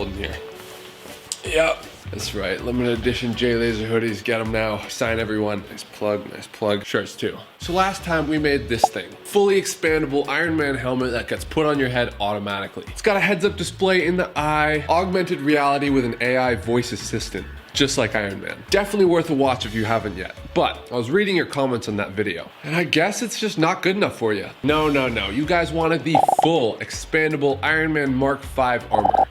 building here. Yep, that's right. Limited edition Jlaser hoodies. Get them now. Sign everyone. Nice plug, nice plug. Shirts too. So last time we made this thing. Fully expandable Iron Man helmet that gets put on your head automatically. It's got a heads-up display in the eye, augmented reality with an AI voice assistant. Just like Iron Man. Definitely worth a watch if you haven't yet. But I was reading your comments on that video, and I guess it's just not good enough for you. No. You guys wanted the full expandable Iron Man Mark V armor.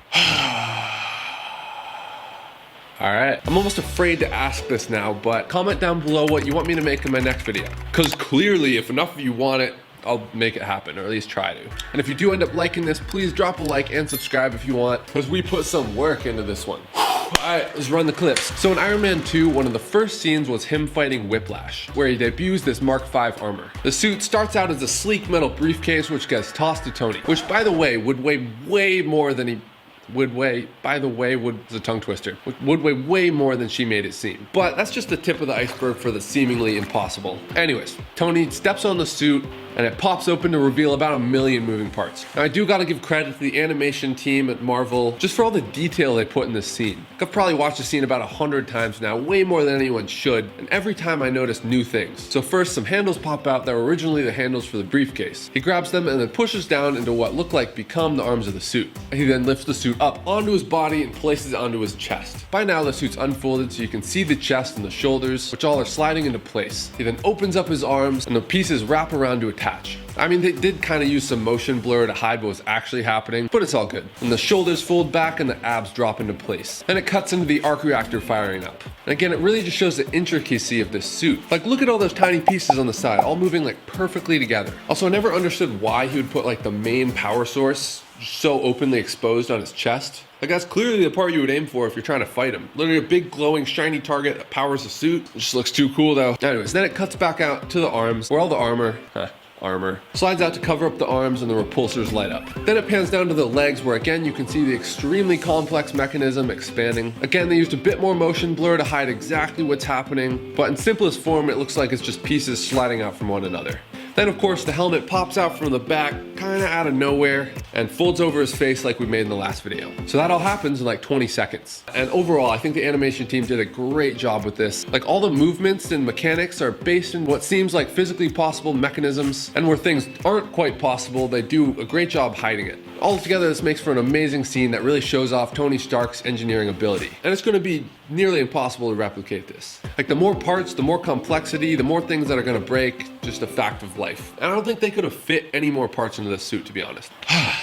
Alright, I'm almost afraid to ask this now, but comment down below what you want me to make in my next video. Because clearly, if enough of you want it, I'll make it happen, or at least try to. And if you do end up liking this, please drop a like and subscribe if you want, because we put some work into this one. Alright, let's run the clips. So in Iron Man 2, one of the first scenes was him fighting Whiplash, where he debuts this Mark V armor. The suit starts out as a sleek metal briefcase which gets tossed to Tony, which by the way would weigh way more than he would weigh, it's a tongue twister, would weigh way more than she made it seem. But that's just the tip of the iceberg for the seemingly impossible. Anyways, Tony steps on the suit and it pops open to reveal about 1 million moving parts. Now I do gotta give credit to the animation team at Marvel just for all the detail they put in this scene. I've probably watched the scene about 100 times now, way more than anyone should, and every time I notice new things. So first, some handles pop out that were originally the handles for the briefcase. He grabs them and then pushes down into what look like become the arms of the suit. He then lifts the suit up onto his body and places it onto his chest. By now the suit's unfolded so you can see the chest and the shoulders, which all are sliding into place. He then opens up his arms and the pieces wrap around to attach. I mean, they did kind of use some motion blur to hide what was actually happening, but it's all good. And the shoulders fold back and the abs drop into place. Then it cuts into the arc reactor firing up. And again, it really just shows the intricacy of this suit. Like, look at all those tiny pieces on the side, all moving like perfectly together. Also, I never understood why he would put like the main power source so openly exposed on his chest. Like, that's clearly the part you would aim for if you're trying to fight him. Literally a big glowing shiny target that powers the suit. It just looks too cool though. Anyways, then it cuts back out to the arms where all the armor slides out to cover up the arms and the repulsors light up. Then it pans down to the legs where again you can see the extremely complex mechanism expanding. Again, they used a bit more motion blur to hide exactly what's happening, but in simplest form it looks like it's just pieces sliding out from one another. Then of course the helmet pops out from the back, kinda out of nowhere, and folds over his face like we made in the last video. So that all happens in like 20 seconds. And overall, I think the animation team did a great job with this. Like, all the movements and mechanics are based in what seems like physically possible mechanisms, and where things aren't quite possible, they do a great job hiding it. Altogether, this makes for an amazing scene that really shows off Tony Stark's engineering ability. And it's gonna be nearly impossible to replicate this. Like, the more parts, the more complexity, the more things that are gonna break, just a fact of life. And I don't think they could have fit any more parts into this suit, to be honest.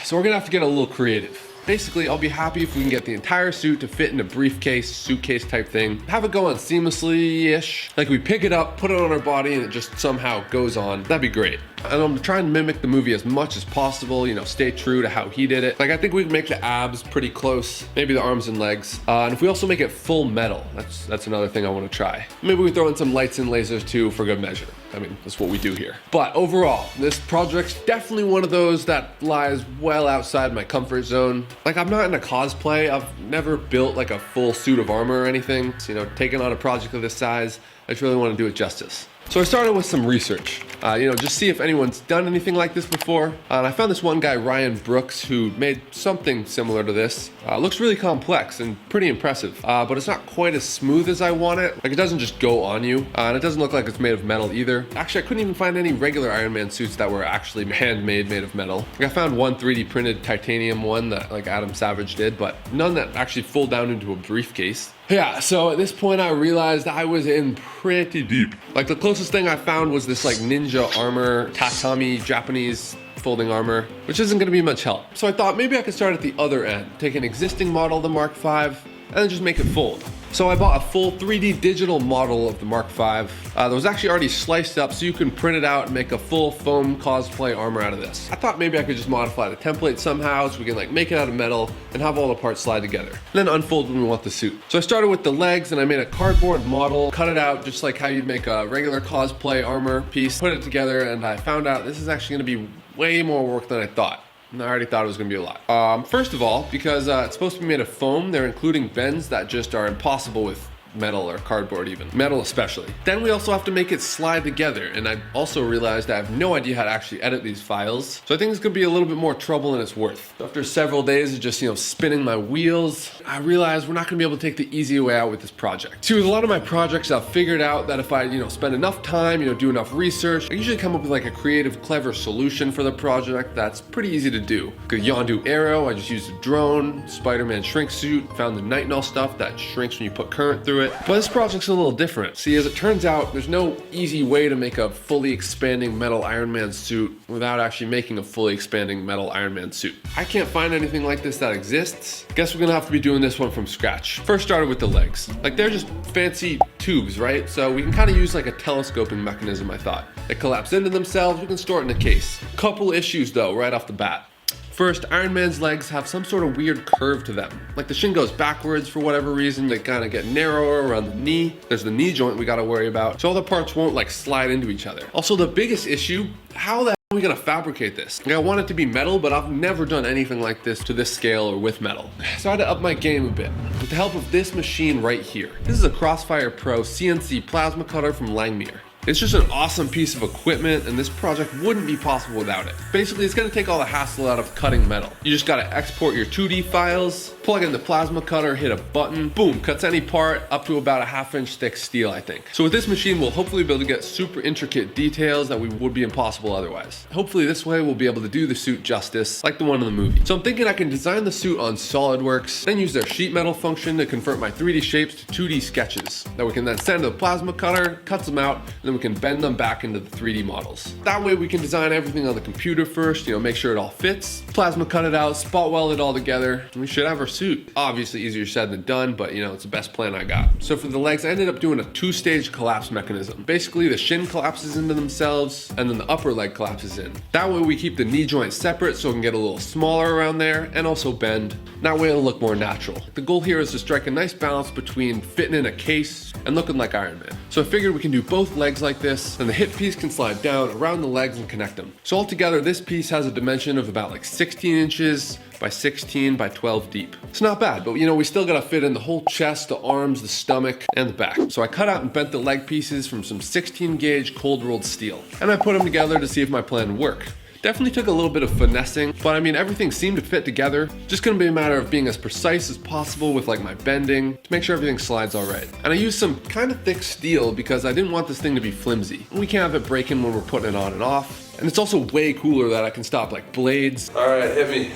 So we're gonna have to get a little creative. Basically, I'll be happy if we can get the entire suit to fit in a briefcase, suitcase type thing. Have it go on seamlessly-ish. Like, we pick it up, put it on our body, and it just somehow goes on. That'd be great. And I'm trying to mimic the movie as much as possible, you know, stay true to how he did it. Like, I think we can make the abs pretty close, maybe the arms and legs. And if we also make it full metal, that's another thing I want to try. Maybe we throw in some lights and lasers too for good measure. I mean, that's what we do here. But overall, this project's definitely one of those that lies well outside my comfort zone. Like, I'm not in a cosplay. I've never built like a full suit of armor or anything. So, you know, taking on a project of this size, I just really want to do it justice. So I started with some research, just see if anyone's done anything like this before. And I found this one guy, Ryan Brooks, who made something similar to this. Looks really complex and pretty impressive, but it's not quite as smooth as I want it. Like, it doesn't just go on you, and it doesn't look like it's made of metal either. Actually, I couldn't even find any regular Iron Man suits that were actually handmade, made of metal. Like, I found one 3D printed titanium one that like Adam Savage did, but none that actually fold down into a briefcase. Yeah, so at this point I realized I was in pretty deep. Like, the closest thing I found was this like ninja armor, tatami Japanese folding armor, which isn't gonna be much help. So I thought maybe I could start at the other end, take an existing model of the Mark V, and then just make it fold. So I bought a full 3D digital model of the Mark V that was actually already sliced up so you can print it out and make a full foam cosplay armor out of this. I thought maybe I could just modify the template somehow so we can like make it out of metal and have all the parts slide together, and then unfold when we want the suit. So I started with the legs and I made a cardboard model, cut it out just like how you'd make a regular cosplay armor piece, put it together, and I found out this is actually gonna be way more work than I thought. And I already thought it was gonna be a lot. First of all, because it's supposed to be made of foam, they're including bends that just are impossible with metal or cardboard even. Metal especially. Then we also have to make it slide together, and I also realized I have no idea how to actually edit these files. So I think it's gonna be a little bit more trouble than it's worth. After several days of just, spinning my wheels, I realized we're not gonna be able to take the easy way out with this project. See, with a lot of my projects, I've figured out that if I, spend enough time, do enough research, I usually come up with like a creative, clever solution for the project that's pretty easy to do. Good Yondu arrow, I just used a drone, Spider-Man shrink suit, found the nitinol stuff that shrinks when you put current through it. But this project's a little different. See, as it turns out, there's no easy way to make a fully expanding metal Iron Man suit without actually making a fully expanding metal Iron Man suit. I can't find anything like this that exists. Guess we're gonna have to be doing this one from scratch. First started with the legs. Like, they're just fancy tubes, right? So we can kind of use like a telescoping mechanism, I thought. They collapse into themselves, we can store it in a case. Couple issues though, right off the bat. First, Iron Man's legs have some sort of weird curve to them. Like the shin goes backwards for whatever reason. They kind of get narrower around the knee. There's the knee joint we gotta worry about. So all the parts won't like slide into each other. Also, the biggest issue, how the hell are we gonna fabricate this? Like, I want it to be metal, but I've never done anything like this to this scale or with metal. So I had to up my game a bit with the help of this machine right here. This is a Crossfire Pro CNC plasma cutter from Langmuir. It's just an awesome piece of equipment, and this project wouldn't be possible without it. Basically, it's gonna take all the hassle out of cutting metal. You just gotta export your 2D files, plug in the plasma cutter, hit a button, boom, cuts any part up to about a 1/2 inch thick steel, I think. So with this machine, we'll hopefully be able to get super intricate details that would be impossible otherwise. Hopefully this way, we'll be able to do the suit justice, like the one in the movie. So I'm thinking I can design the suit on Solidworks, then use their sheet metal function to convert my 3D shapes to 2D sketches that we can then send to the plasma cutter, cuts them out, and then we can bend them back into the 3D models. That way we can design everything on the computer first, make sure it all fits, plasma cut it out, spot weld it all together, and we should have our suit. Obviously easier said than done, but it's the best plan I got. So for the legs, I ended up doing a 2-stage collapse mechanism. Basically the shin collapses into themselves, and then the upper leg collapses in. That way we keep the knee joint separate so it can get a little smaller around there, and also bend. That way it'll look more natural. The goal here is to strike a nice balance between fitting in a case and looking like Iron Man. So I figured we can do both legs like this, and the hip piece can slide down around the legs and connect them. So altogether, this piece has a dimension of about like 16 inches by 16 by 12 deep. It's not bad, but we still gotta fit in the whole chest, the arms, the stomach, and the back. So I cut out and bent the leg pieces from some 16 gauge cold rolled steel, and I put them together to see if my plan would work. Definitely took a little bit of finessing, but everything seemed to fit together. Just gonna be a matter of being as precise as possible with like my bending to make sure everything slides all right. And I used some kind of thick steel because I didn't want this thing to be flimsy. We can't have it breaking when we're putting it on and off. And it's also way cooler that I can stop like blades. All right, hit me.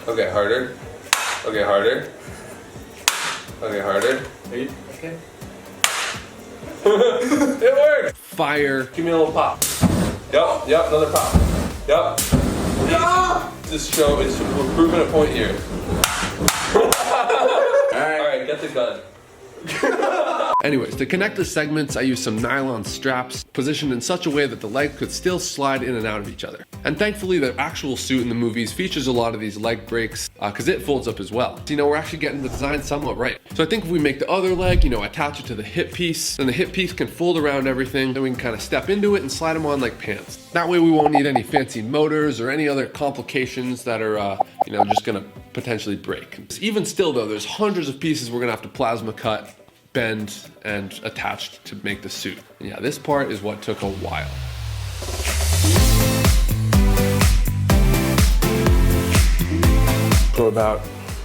Okay, harder. Okay, harder. Okay, harder. Are you okay? It worked! Fire. Give me a little pop. Yep, another pop. Yep. No! We're proving a point here. Alright, get the gun. Anyways, to connect the segments, I used some nylon straps positioned in such a way that the leg could still slide in and out of each other. And thankfully, the actual suit in the movies features a lot of these leg breaks because it folds up as well. So, we're actually getting the design somewhat right. So I think if we make the other leg, attach it to the hip piece, then the hip piece can fold around everything, then we can kind of step into it and slide them on like pants. That way we won't need any fancy motors or any other complications that are, just gonna potentially break. Even still though, there's hundreds of pieces we're gonna have to plasma cut, bend, and attach to make the suit. And yeah, this part is what took a while. We're about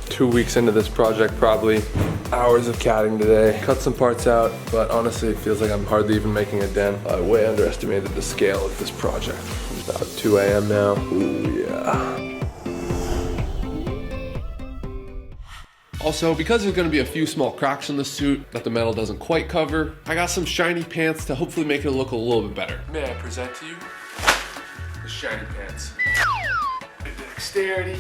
2 weeks into this project probably. Hours of catting today. Cut some parts out, but honestly it feels like I'm hardly even making a dent. I way underestimated the scale of this project. It's about 2 a.m. now. Ooh, yeah. Also, because there's gonna be a few small cracks in the suit that the metal doesn't quite cover, I got some shiny pants to hopefully make it look a little bit better. May I present to you the shiny pants. Dexterity.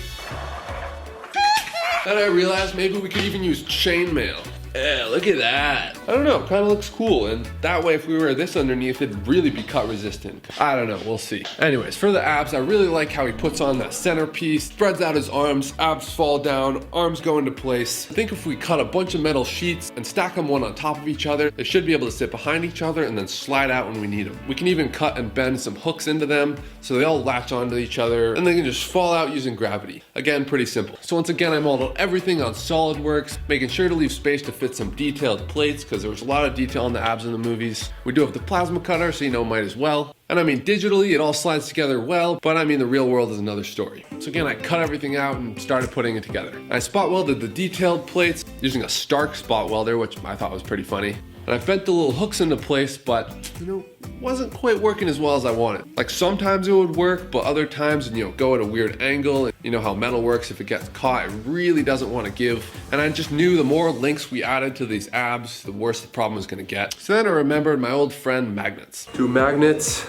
Then I realized maybe we could even use chainmail. Yeah, look at that. I don't know, kind of looks cool. And that way, if we wear this underneath, it'd really be cut resistant. I don't know, we'll see. Anyways, for the abs, I really like how he puts on that centerpiece, spreads out his arms, abs fall down, arms go into place. I think if we cut a bunch of metal sheets and stack them one on top of each other, they should be able to sit behind each other and then slide out when we need them. We can even cut and bend some hooks into them so they all latch onto each other and they can just fall out using gravity. Again, pretty simple. So once again, I modeled everything on Solidworks, making sure to leave space to fit some detailed plates because there was a lot of detail on the abs in the movies. We do have the plasma cutter, so you know, might as well. And I mean, digitally, it all slides together well, but I mean, the real world is another story. So again, I cut everything out and started putting it together. I spot welded the detailed plates using a Stark spot welder, which I thought was pretty funny. And I bent the little hooks into place, but you know, wasn't quite working as well as I wanted. Like sometimes it would work, but other times, you know, go at a weird angle. And you know how metal works, if it gets caught, it really doesn't want to give. And I just knew the more links we added to these abs, the worse the problem was gonna get. So then I remembered my old friend magnets. 2 magnets.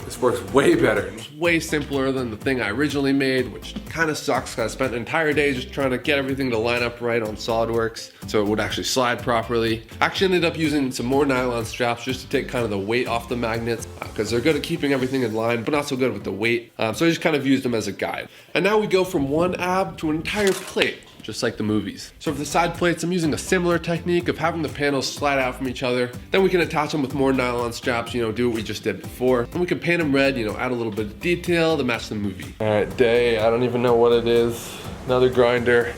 This works way better. It's way simpler than the thing I originally made, which kind of sucks because I spent an entire day just trying to get everything to line up right on Solidworks so it would actually slide properly. I actually ended up using some more nylon straps just to take kind of the weight off the magnets because they're good at keeping everything in line, but not so good with the weight. So I just kind of used them as a guide. And now we go from one ab to an entire plate, just like the movies. So for the side plates, I'm using a similar technique of having the panels slide out from each other. Then we can attach them with more nylon straps, you know, do what we just did before. And we can paint them red, you know, add a little bit of detail to match the movie. All right, day, I don't even know what it is. Another grinder,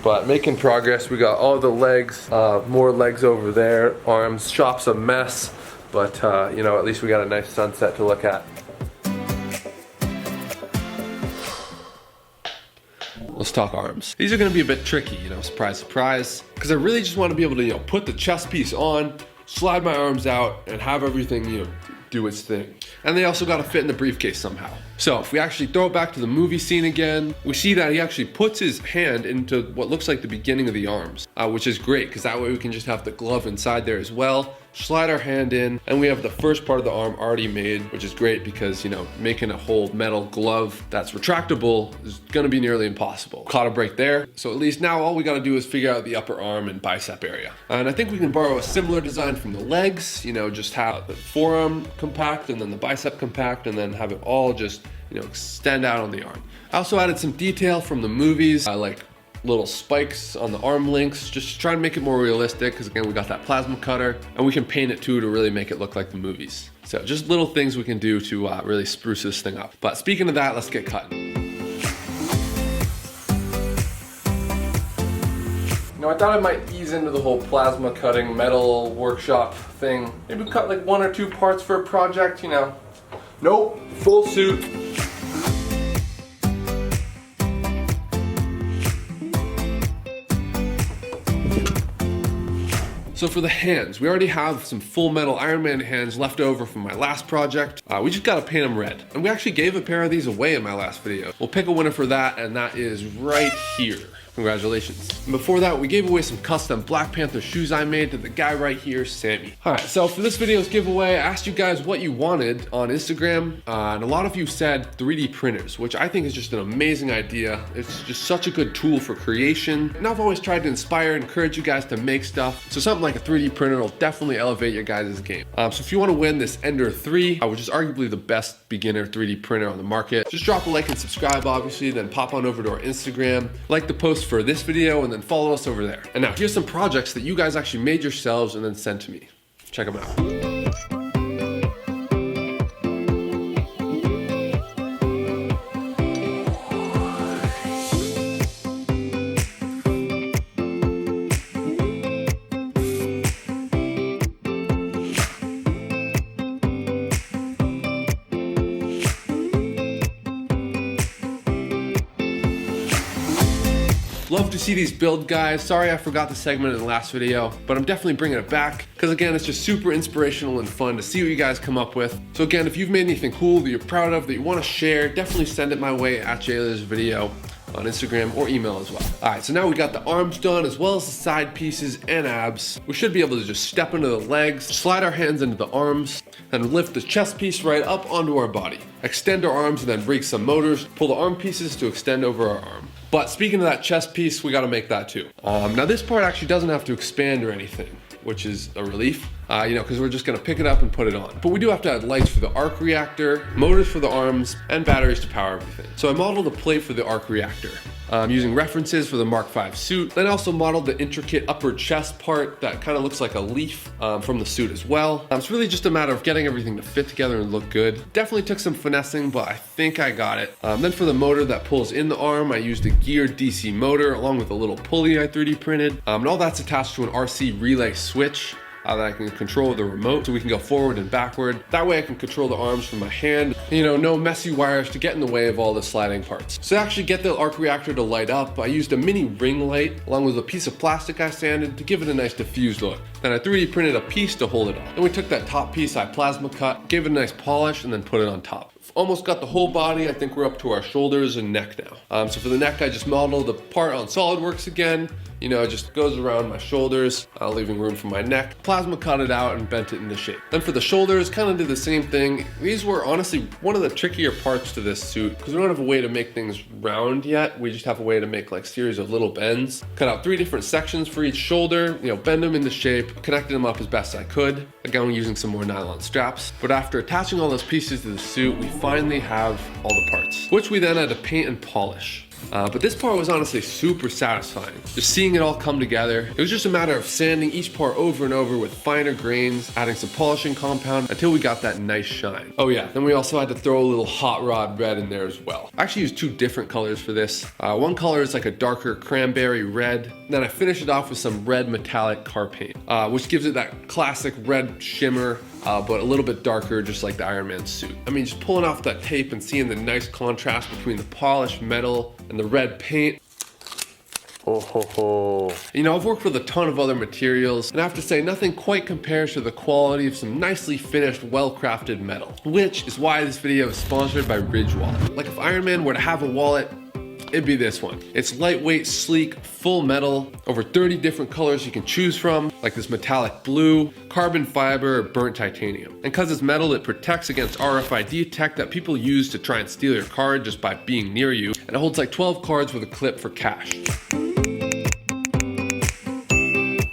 but making progress. We got all the legs, more legs over there. Arms, shop's a mess, but you know, at least we got a nice sunset to look at. Let's talk arms. These are gonna be a bit tricky, you know, surprise, surprise, because I really just want to be able to, you know, put the chest piece on, slide my arms out, and have everything, you know, do its thing. And they also got to fit in the briefcase somehow. So if we actually throw it back to the movie scene again, we see that he actually puts his hand into what looks like the beginning of the arms, which is great because that way we can just have the glove inside there as well. Slide our hand in, and we have the first part of the arm already made, which is great because, you know, making a whole metal glove that's retractable is gonna be nearly impossible. Caught a break there. So at least now all we gotta do is figure out the upper arm and bicep area. And I think we can borrow a similar design from the legs, you know, just have the forearm compact and then the bicep compact and then have it all just, you know, extend out on the arm. I also added some detail from the movies. I like little spikes on the arm links, just to try and make it more realistic, because again, we got that plasma cutter, and we can paint it too to really make it look like the movies. So just little things we can do to really spruce this thing up. But speaking of that, let's get cutting. You know, I thought I might ease into the whole plasma cutting metal workshop thing. Maybe cut like 1 or 2 parts for a project, you know. Nope, full suit. So for the hands, we already have some full metal Iron Man hands left over from my last project. We just gotta paint them red. And we actually gave a pair of these away in my last video. We'll pick a winner for that, and that is right here. Congratulations. And before that, we gave away some custom Black Panther shoes I made to the guy right here, Sammy. All right, so for this video's giveaway, I asked you guys what you wanted on Instagram, and a lot of you said 3D printers, which I think is just an amazing idea. It's just such a good tool for creation. And I've always tried to inspire and encourage you guys to make stuff. So something like a 3D printer will definitely elevate your guys' game. So if you wanna win this Ender 3, which is arguably the best beginner 3D printer on the market, just drop a like and subscribe, obviously, then pop on over to our Instagram, like the post for this video, and then follow us over there. And now here's some projects that you guys actually made yourselves and then sent to me. Check them out. Love to see these build guys. Sorry I forgot the segment in the last video, but I'm definitely bringing it back because again, it's just super inspirational and fun to see what you guys come up with. So again, if you've made anything cool that you're proud of, that you want to share, definitely send it my way at Jlaservideo on Instagram or email as well. All right, so now we got the arms done as well as the side pieces and abs. We should be able to just step into the legs, slide our hands into the arms, and lift the chest piece right up onto our body. Extend our arms and then break some motors, pull the arm pieces to extend over our arm. But speaking of that chest piece, we gotta make that too. Now this part actually doesn't have to expand or anything, which is a relief, you know, because we're just gonna pick it up and put it on. But we do have to add lights for the arc reactor, motors for the arms, and batteries to power everything. So I modeled a plate for the arc reactor. using references for the Mark V suit. Then I also modeled the intricate upper chest part that kind of looks like a leaf from the suit as well. It's really just a matter of getting everything to fit together and look good. Definitely took some finessing, but I think I got it. Then for the motor that pulls in the arm, I used a geared DC motor along with a little pulley I 3D printed. And all that's attached to an RC relay switch that I can control with the remote, so we can go forward and backward. That way I can control the arms from my hand. You know, no messy wires to get in the way of all the sliding parts. So to actually get the arc reactor to light up, I used a mini ring light along with a piece of plastic I sanded to give it a nice diffused look. Then I 3D printed a piece to hold it on. Then we took that top piece I plasma cut, gave it a nice polish, and then put it on top. Almost got the whole body. I think we're up to our shoulders and neck now. So for the neck, I just modeled the part on Solidworks again. You know, it just goes around my shoulders, leaving room for my neck. Plasma cut it out and bent it into shape. Then for the shoulders, kind of did the same thing. These were honestly one of the trickier parts to this suit because we don't have a way to make things round yet. We just have a way to make like series of little bends. Cut out 3 different sections for each shoulder, you know, bend them into shape, connected them up as best I could. Again, using some more nylon straps. But after attaching all those pieces to the suit, we finally have all the parts, which we then had to paint and polish. But this part was honestly super satisfying. Just seeing it all come together. It was just a matter of sanding each part over and over with finer grains, adding some polishing compound until we got that nice shine. Oh yeah, then we also had to throw a little hot rod red in there as well. I actually used 2 different colors for this. One color is like a darker cranberry red. Then I finished it off with some red metallic car paint, which gives it that classic red shimmer, but a little bit darker, just like the Iron Man suit. I mean, just pulling off that tape and seeing the nice contrast between the polished metal and the red paint. Oh ho ho. You know, I've worked with a ton of other materials, and I have to say nothing quite compares to the quality of some nicely finished, well-crafted metal, which is why this video is sponsored by Ridge Wallet. Like if Iron Man were to have a wallet, it'd be this one. It's lightweight, sleek, full metal, over 30 different colors you can choose from, like this metallic blue, carbon fiber, or burnt titanium. And because it's metal, it protects against RFID tech that people use to try and steal your card just by being near you. And it holds like 12 cards with a clip for cash.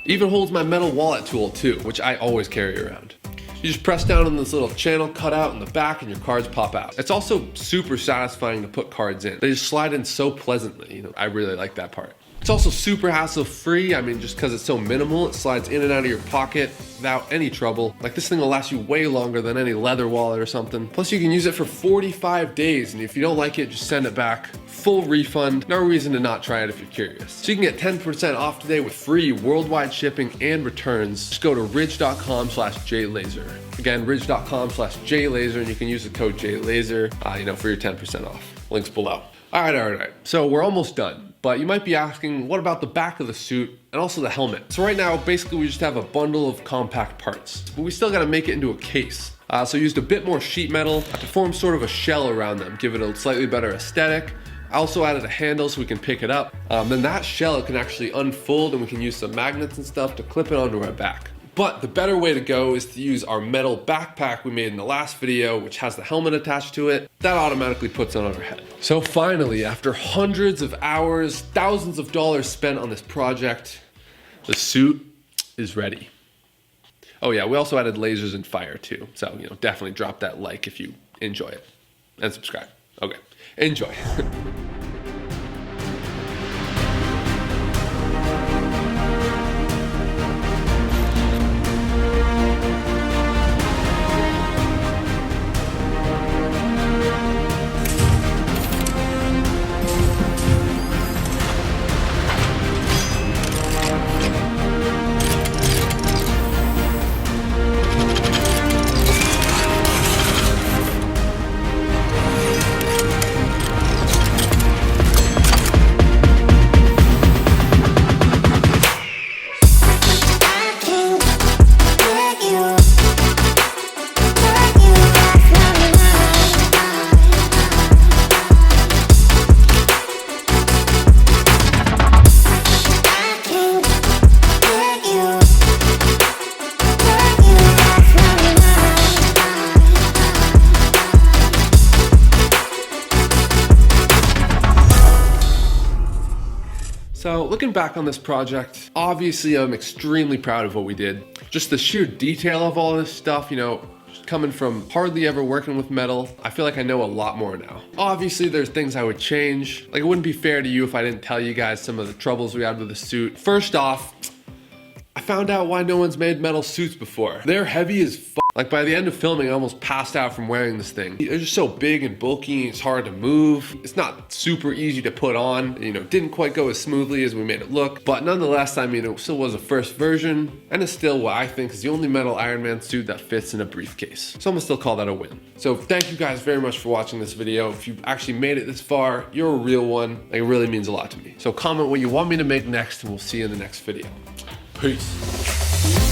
Even holds my metal wallet tool too, which I always carry around. You just press down on this little channel cutout in the back and your cards pop out. It's also super satisfying to put cards in. They just slide in so pleasantly. You know, I really like that part. It's also super hassle-free. I mean, just because it's so minimal, it slides in and out of your pocket without any trouble. Like this thing will last you way longer than any leather wallet or something. Plus you can use it for 45 days, and if you don't like it, just send it back. Full refund, no reason to not try it if you're curious. So you can get 10% off today with free worldwide shipping and returns. Just go to ridge.com/jlaser. Again, ridge.com/jlaser, and you can use the code JLaser, you know, for your 10% off. Links below. All right. So we're almost done. But you might be asking, what about the back of the suit and also the helmet? So right now, basically we just have a bundle of compact parts, but we still gotta make it into a case. So I used a bit more sheet metal to form sort of a shell around them, give it a slightly better aesthetic. I also added a handle so we can pick it up. Then that shell can actually unfold and we can use some magnets and stuff to clip it onto our back. But the better way to go is to use our metal backpack we made in the last video, which has the helmet attached to it. That automatically puts it on our head. So finally, after hundreds of hours, thousands of dollars spent on this project, the suit is ready. Oh yeah, we also added lasers and fire too. So, you know, definitely drop that like if you enjoy it and subscribe. Okay, enjoy. So looking back on this project, obviously I'm extremely proud of what we did. Just the sheer detail of all this stuff, you know, Coming from hardly ever working with metal, I feel like I know a lot more now. Obviously, there's things I would change. Like, it wouldn't be fair to you if I didn't tell you guys some of the troubles we had with the suit. First off, I found out why no one's made metal suits before. They're heavy as f. Like, by the end of filming, I almost passed out from wearing this thing. They're just so big and bulky, it's hard to move. It's not super easy to put on. You know, didn't quite go as smoothly as we made it look. But nonetheless, I mean, it still was a first version, and it's still what I think is the only metal Iron Man suit that fits in a briefcase. So I'm gonna still call that a win. So thank you guys very much for watching this video. If you actually made it this far, you're a real one. Like, it really means a lot to me. So comment what you want me to make next, and we'll see you in the next video. Peace.